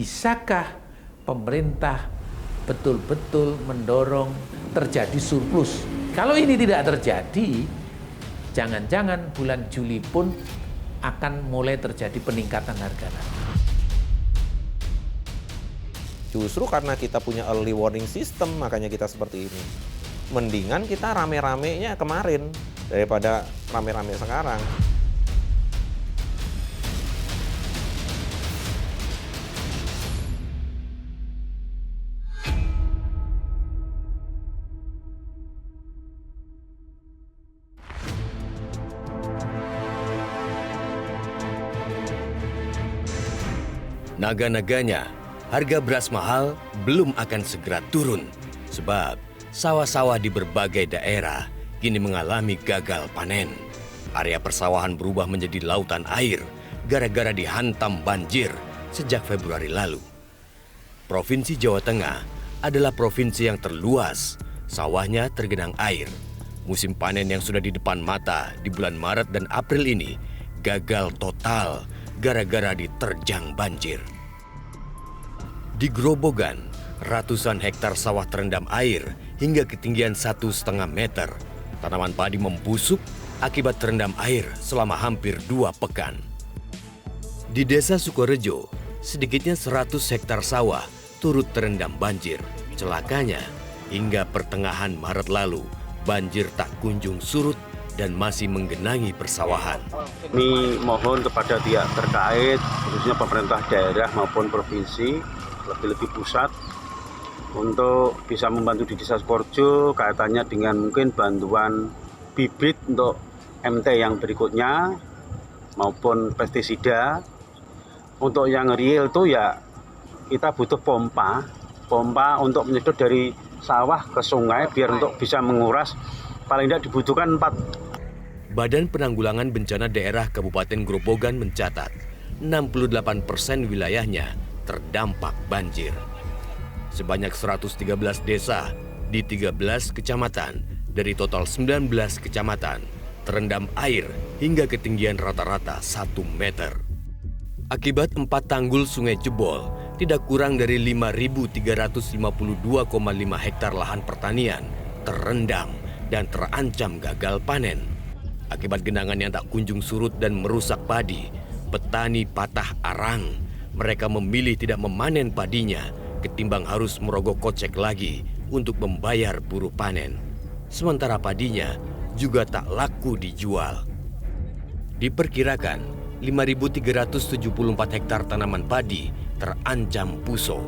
bisakah pemerintah betul-betul mendorong terjadi surplus? Kalau ini tidak terjadi, jangan-jangan bulan Juli pun akan mulai terjadi peningkatan harga. Justru karena kita punya early warning system, makanya kita seperti ini. Mendingan kita rame-ramenya kemarin daripada rame-rame sekarang. Naga-naganya, harga beras mahal belum akan segera turun sebab sawah-sawah di berbagai daerah kini mengalami gagal panen. Area persawahan berubah menjadi lautan air gara-gara dihantam banjir sejak Februari lalu. Provinsi Jawa Tengah adalah provinsi yang terluas, sawahnya tergenang air. Musim panen yang sudah di depan mata di bulan Maret dan April ini gagal total gara-gara diterjang banjir. Di Grobogan, ratusan hektar sawah terendam air hingga ketinggian 1,5 meter. Tanaman padi membusuk akibat terendam air selama hampir 2 pekan. Di Desa Sukorejo, sedikitnya 100 hektar sawah turut terendam banjir. Celakanya, hingga pertengahan Maret lalu, banjir tak kunjung surut dan masih menggenangi persawahan. Kami mohon kepada pihak terkait, khususnya pemerintah daerah maupun provinsi, lebih-lebih pusat, untuk bisa membantu di Desa Sukorejo kaitannya dengan mungkin bantuan bibit untuk MT yang berikutnya maupun pestisida. Untuk yang real itu ya kita butuh pompa untuk menyedot dari sawah ke sungai biar untuk bisa menguras, paling tidak dibutuhkan 4. Badan Penanggulangan Bencana Daerah Kabupaten Grobogan mencatat 68% wilayahnya terdampak banjir. Sebanyak 113 desa di 13 kecamatan dari total 19 kecamatan terendam air hingga ketinggian rata-rata 1 meter. Akibat 4 tanggul sungai jebol, tidak kurang dari 5.352,5 hektar lahan pertanian terendam dan terancam gagal panen. Akibat genangan yang tak kunjung surut dan merusak padi, petani patah arang. Mereka memilih tidak memanen padinya ketimbang harus merogoh kocek lagi untuk membayar buruh panen. Sementara padinya juga tak laku dijual. Diperkirakan 5.374 hektar tanaman padi terancam puso.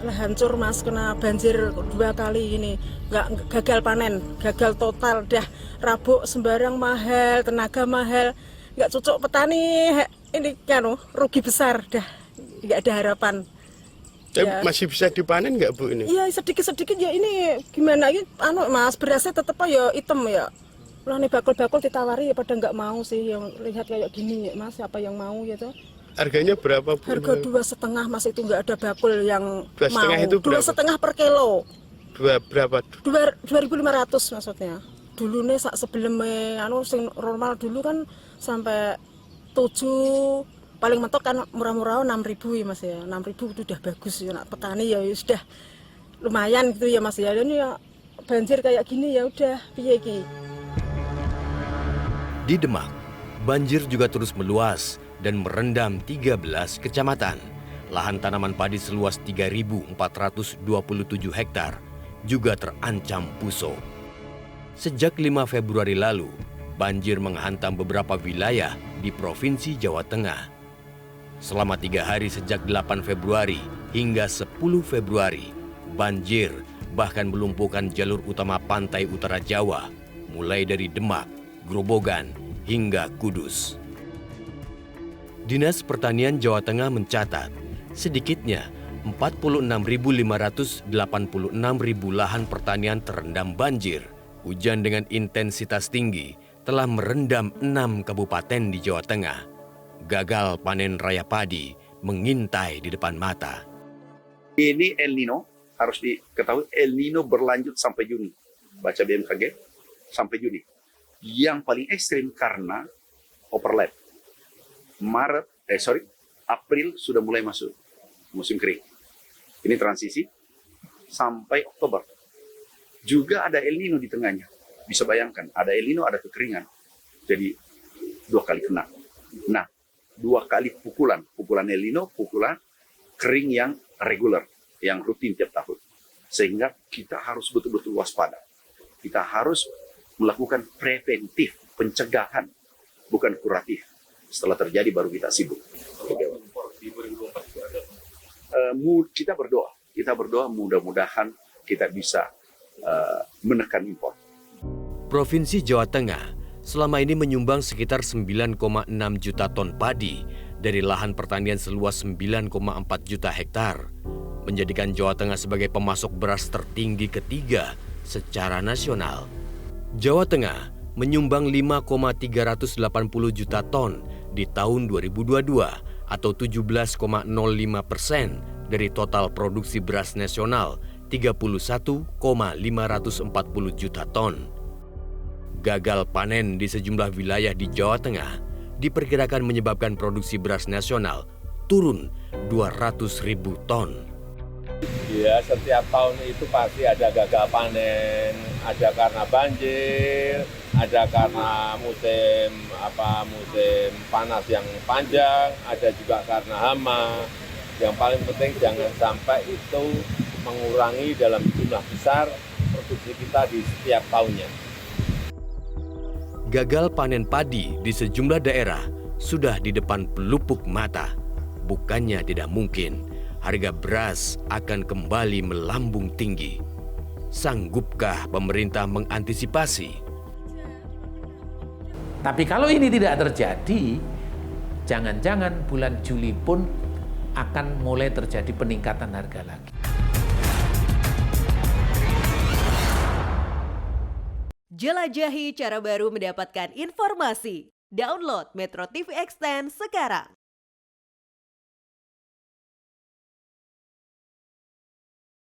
Hancur mas, kena banjir 2 kali ini, nggak gagal panen, gagal total, dah rabuk sembarang mahal, tenaga mahal, nggak cocok petani, ini kan rugi besar, dah nggak ada harapan. Ya. Masih bisa dipanen nggak Bu ini? Iya sedikit-sedikit ya, ini gimana ini mas, berasnya tetep ya hitam ya. Lah nih bakul-bakul ditawari ya pada nggak mau sih, yang lihat kayak gini ya mas, siapa yang mau gitu. Harganya berapa Bu? Harga 2,5 mas, itu nggak ada bakul yang 2,5 mau. itu berapa? 2,5 per kilo. Berapa? 2.500 maksudnya. Dulu nih sebelum normal dulu kan sampai 7, paling mentok kan murah-murah 6.000 ya mas ya. 6.000 itu udah bagus ya, nak petani ya sudah lumayan gitu ya mas ya. Ini ya banjir kayak gini ya udah piye iki. Di Demak, banjir juga terus meluas dan merendam 13 kecamatan. Lahan tanaman padi seluas 3.427 hektar juga terancam puso. Sejak 5 Februari lalu, banjir menghantam beberapa wilayah di Provinsi Jawa Tengah. Selama 3 hari sejak 8 Februari hingga 10 Februari, banjir bahkan melumpuhkan jalur utama pantai utara Jawa, mulai dari Demak, Grobogan, hingga Kudus. Dinas Pertanian Jawa Tengah mencatat, sedikitnya 46.586.000 lahan pertanian terendam banjir. Hujan dengan intensitas tinggi telah merendam 6 kabupaten di Jawa Tengah. Gagal panen raya padi mengintai di depan mata. Ini El Nino, harus diketahui El Nino berlanjut sampai Juni. Baca BMKG, sampai Juni. Yang paling ekstrim karena overlap. April sudah mulai masuk. musim kering. Ini transisi sampai Oktober. Juga ada El Nino di tengahnya. Bisa bayangkan, ada El Nino, ada kekeringan. Jadi 2 kali kena. Nah, 2 kali pukulan El Nino, pukulan kering yang reguler, yang rutin tiap tahun. Sehingga kita harus betul-betul waspada. Kita harus melakukan preventif, pencegahan, bukan kuratif. Setelah terjadi baru kita sibuk. Kita berdoa mudah-mudahan kita bisa menekan impor. Provinsi Jawa Tengah selama ini menyumbang sekitar 9,6 juta ton padi dari lahan pertanian seluas 9,4 juta hektar, menjadikan Jawa Tengah sebagai pemasok beras tertinggi ketiga secara nasional. Jawa Tengah menyumbang 5,380 juta ton di tahun 2022 atau 17,05% dari total produksi beras nasional 31,540 juta ton. Gagal panen di sejumlah wilayah di Jawa Tengah diperkirakan menyebabkan produksi beras nasional turun 200.000 ton. Ya, setiap tahun itu pasti ada gagal panen, ada karena banjir, ada karena musim panas yang panjang, ada juga karena hama. Yang paling penting jangan sampai itu mengurangi dalam jumlah besar produksi kita di setiap tahunnya. Gagal panen padi di sejumlah daerah sudah di depan pelupuk mata. Bukannya tidak mungkin harga beras akan kembali melambung tinggi. Sanggupkah pemerintah mengantisipasi? Tapi kalau ini tidak terjadi, jangan-jangan bulan Juli pun akan mulai terjadi peningkatan harga lagi. Jelajahi cara baru mendapatkan informasi. Download Metro TV Extend sekarang.